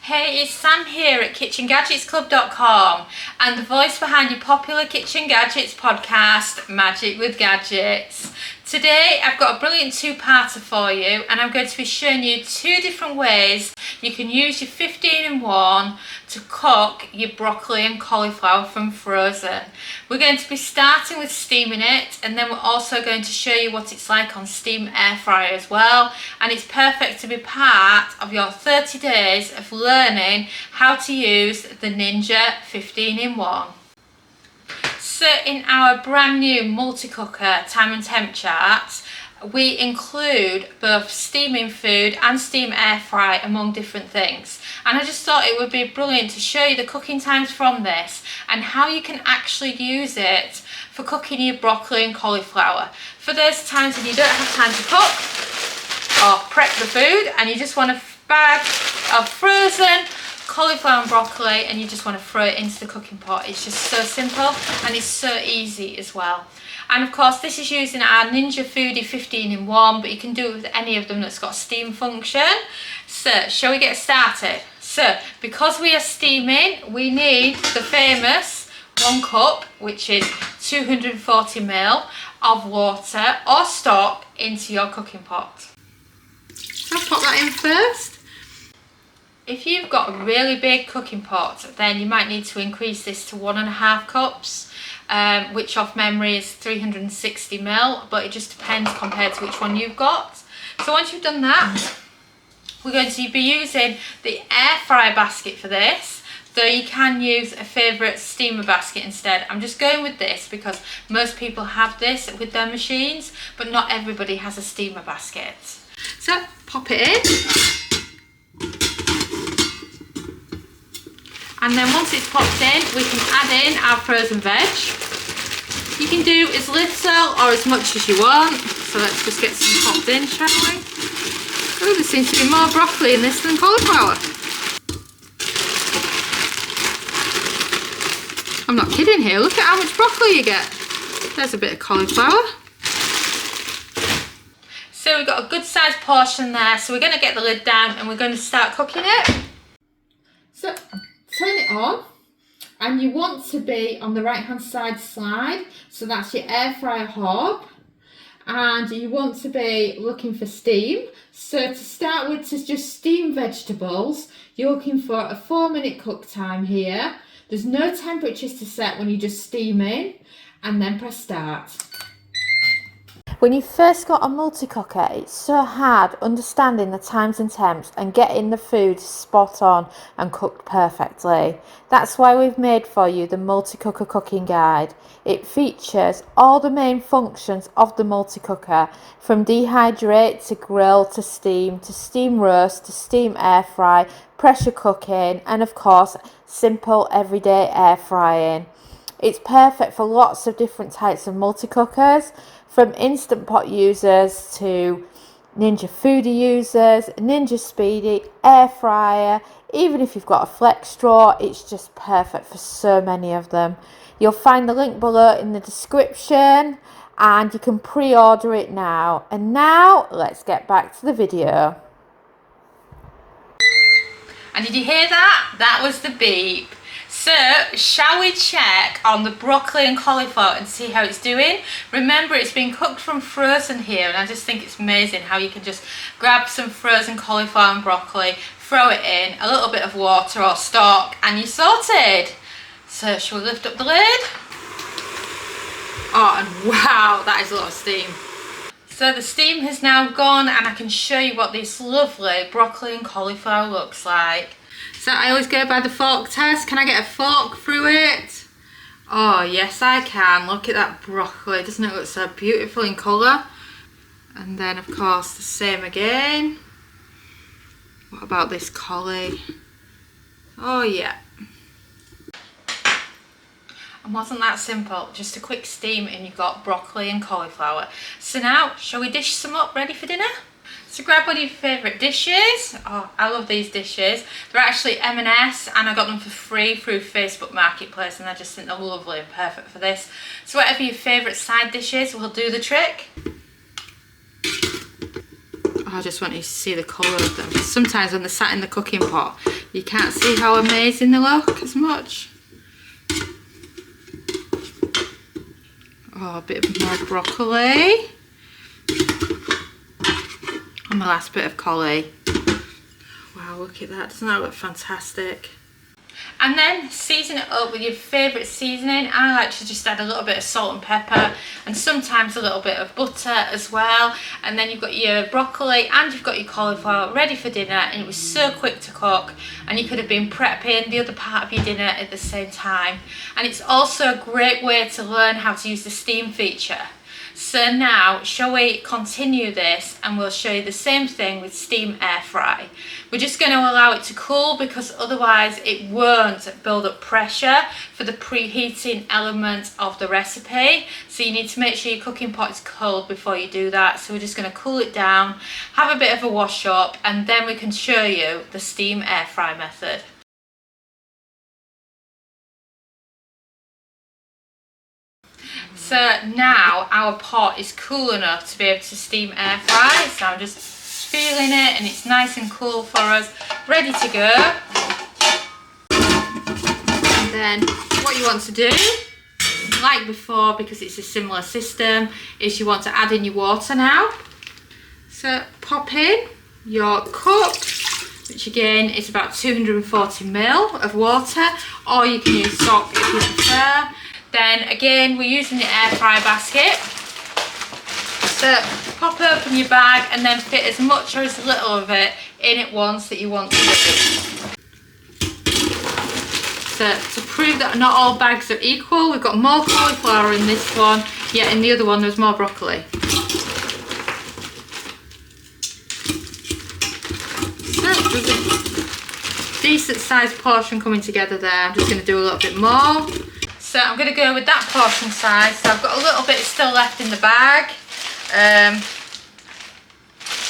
Hey, it's Sam here at kitchengadgetsclub.com and the voice behind your popular Kitchen Gadgets podcast, Magic with Gadgets. Today I've got a brilliant two-parter for you and I'm going to be showing you two different ways you can use your 15-in-1 to cook your broccoli and cauliflower from frozen. We're going to be starting with steaming it, and then we're also going to show you what it's like on steam air fryer as well, and it's perfect to be part of your 30 days of learning how to use the Ninja 15-in-1. So in our brand new multi-cooker time and temp charts, we include both steaming food and steam air fry among different things, and I just thought it would be brilliant to show you the cooking times from this and how you can actually use it for cooking your broccoli and cauliflower. For those times when you don't have time to cook or prep the food and you just want a bag of frozen cauliflower and broccoli and you just want to throw it into the cooking pot. It's just so simple and it's so easy as well. And of course this is using our Ninja Foodi 15-in-1, but you can do it with any of them that's got a steam function. So shall we get started? So because we are steaming, we need the famous 1 cup, which is 240 ml of water or stock into your cooking pot. So I'll pop that in first. If you've got a really big cooking pot, then you might need to increase this to 1.5 cups, which off memory is 360 ml, but it just depends compared to which one you've got. So once you've done that, we're going to be using the air fryer basket for this, though you can use a favourite steamer basket instead. I'm just going with this because most people have this with their machines, but not everybody has a steamer basket. So pop it in. And then once it's popped in, we can add in our frozen veg. You can do as little or as much as you want. So let's just get some popped in, shall we? Oh, there seems to be more broccoli in this than cauliflower. I'm not kidding here, look at how much broccoli you get. There's a bit of cauliflower. So we've got a good sized portion there, so we're going to get the lid down and we're going to start cooking it. So turn it on, and you want to be on the right hand side slide, so that's your air fryer hob, and you want to be looking for steam. So to start with, to just steam vegetables, you're looking for a 4-minute cook time here. There's no temperatures to set when you're just steaming, and then press start. When you first got a multi-cooker, it's so hard understanding the times and temps and getting the food spot on and cooked perfectly. That's why we've made for you the multi-cooker cooking guide. It features all the main functions of the multi-cooker, from dehydrate to grill to steam roast to steam air fry, pressure cooking, and of course simple everyday air frying. It's perfect for lots of different types of multi-cookers, from Instant Pot users to Ninja Foodi users, Ninja Speedy, air fryer. Even if you've got a flex straw, it's just perfect for so many of them. You'll find the link below in the description and you can pre-order it now. And now let's get back to the video. And did you hear that? That was the beep. So, shall we check on the broccoli and cauliflower and see how it's doing? Remember, it's been cooked from frozen here, and I just think it's amazing how you can just grab some frozen cauliflower and broccoli, throw it in, a little bit of water or stock, and you're sorted. So, shall we lift up the lid? Oh, and wow, that is a lot of steam. So the steam has now gone, and I can show you what this lovely broccoli and cauliflower looks like. So I always go by the fork test. Can I get a fork through it? Oh yes I can. Look at that broccoli. Doesn't it look so beautiful in colour? And then of course the same again. What about this cauli? Oh yeah. And wasn't that simple? Just a quick steam and you've got broccoli and cauliflower. So now, shall we dish some up ready for dinner? So grab one of your favourite dishes. Oh, I love these dishes. They're actually M&S and I got them for free through Facebook Marketplace, and I just think they're lovely and perfect for this. So whatever your favourite side dish is will do the trick. Oh, I just want you to see the colour of them. Sometimes when they're sat in the cooking pot, You can't see how amazing they look as much. Oh, a bit more broccoli. And the last bit of cauli. Wow, look at that. Doesn't that look fantastic? And then season it up with your favourite seasoning. I like to just add a little bit of salt and pepper and sometimes a little bit of butter as well. And then you've got your broccoli and you've got your cauliflower ready for dinner, and it was so quick to cook, and you could have been prepping the other part of your dinner at the same time. And it's also a great way to learn how to use the steam feature. So now, shall we continue this, and we'll show you the same thing with steam air fry. We're just going to allow it to cool because otherwise it won't build up pressure for the preheating element of the recipe. So you need to make sure your cooking pot is cold before you do that. So we're just going to cool it down, have a bit of a wash up, and then we can show you the steam air fry method. So now our pot is cool enough to be able to steam air fry. So I'm just feeling it, and it's nice and cool for us, ready to go. And then what you want to do, like before, because it's a similar system, is you want to add in your water now. So pop in your cup, which again is about 240 ml of water, or you can use stock if you prefer. Then again, we're using the air fry basket. So pop open your bag and then fit as much or as little of it in at once that you want to do. So to prove that not all bags are equal, we've got more cauliflower in this one, yet in the other one there's more broccoli. So there's a decent sized portion coming together there. I'm just going to do a little bit more. So I'm going to go with that portion size. So I've got a little bit still left in the bag.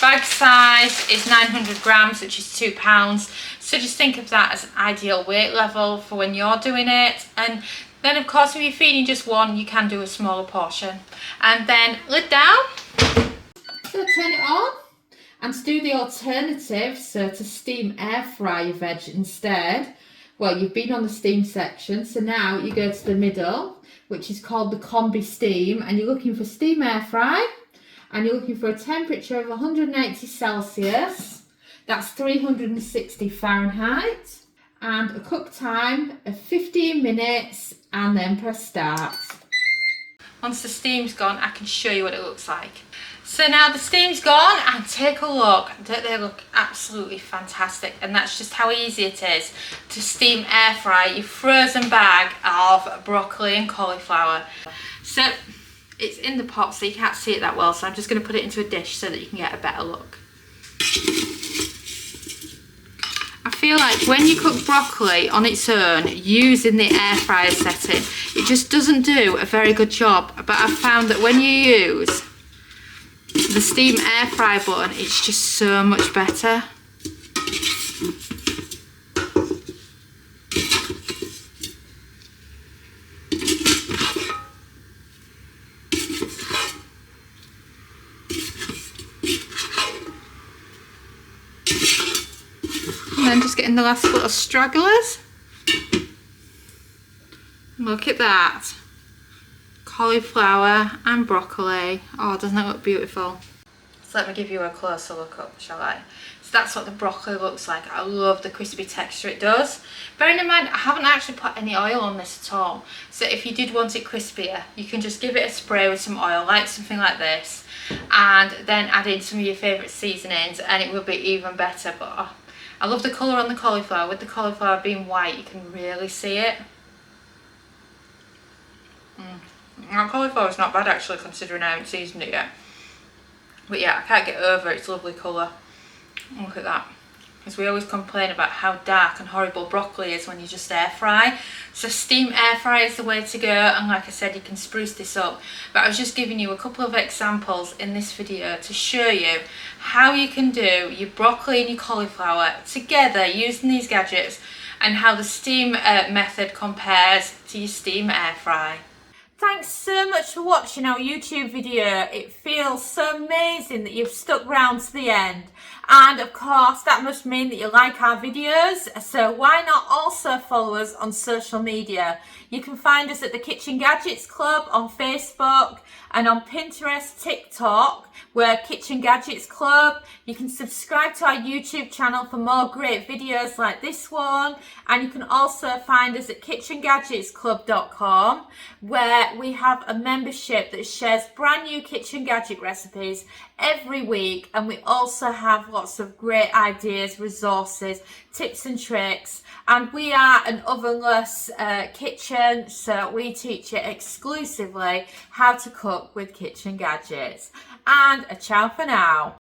Bag size is 900 grams, which is £2. So just think of that as an ideal weight level for when you're doing it. And then of course if you're feeding just one, you can do a smaller portion. And then lid down. So turn it on. And to do the alternative, so to steam air fry your veg instead, well, you've been on the steam section, so now you go to the middle, which is called the combi steam, and you're looking for steam air fry, and you're looking for a temperature of 180 Celsius, that's 360 Fahrenheit, and a cook time of 15 minutes, and then press start. Once the steam's gone, I can show you what it looks like. So now the steam's gone, and take a look. Don't they look absolutely fantastic? And that's just how easy it is to steam air fry your frozen bag of broccoli and cauliflower. So it's in the pot, so you can't see it that well, so I'm just going to put it into a dish so that you can get a better look. I feel like when you cook broccoli on its own using the air fryer setting, it just doesn't do a very good job. But I've found that when you use the steam air fry button, it's just so much better. And then just getting the last little stragglers. Look at that. Cauliflower and broccoli. Oh, doesn't that look beautiful? So let me give you a closer look up, shall I? So that's what the broccoli looks like. I love the crispy texture it does. Bearing in mind, I haven't actually put any oil on this at all. So if you did want it crispier, you can just give it a spray with some oil, like something like this, and then add in some of your favourite seasonings, and it will be even better. But oh, I love the colour on the cauliflower. With the cauliflower being white, you can really see it. Our cauliflower is not bad actually, considering I haven't seasoned it yet. But yeah, I can't get over its lovely colour. Look at that. Because we always complain about how dark and horrible broccoli is when you just air fry. So steam air fry is the way to go, and like I said, you can spruce this up. But I was just giving you a couple of examples in this video to show you how you can do your broccoli and your cauliflower together using these gadgets, and how the steam method compares to your steam air fry. Thanks so much for watching our YouTube video. It feels so amazing that you've stuck round to the end. And of course, that must mean that you like our videos. So why not also follow us on social media? You can find us at the Kitchen Gadgets Club on Facebook and on Pinterest, TikTok. We're Kitchen Gadgets Club. You can subscribe to our YouTube channel for more great videos like this one. And you can also find us at kitchengadgetsclub.com, where we have a membership that shares brand new kitchen gadget recipes every week. And we also have lots of great ideas, resources, tips and tricks. And we are an ovenless kitchen, so we teach you exclusively how to cook with kitchen gadgets. And a ciao for now.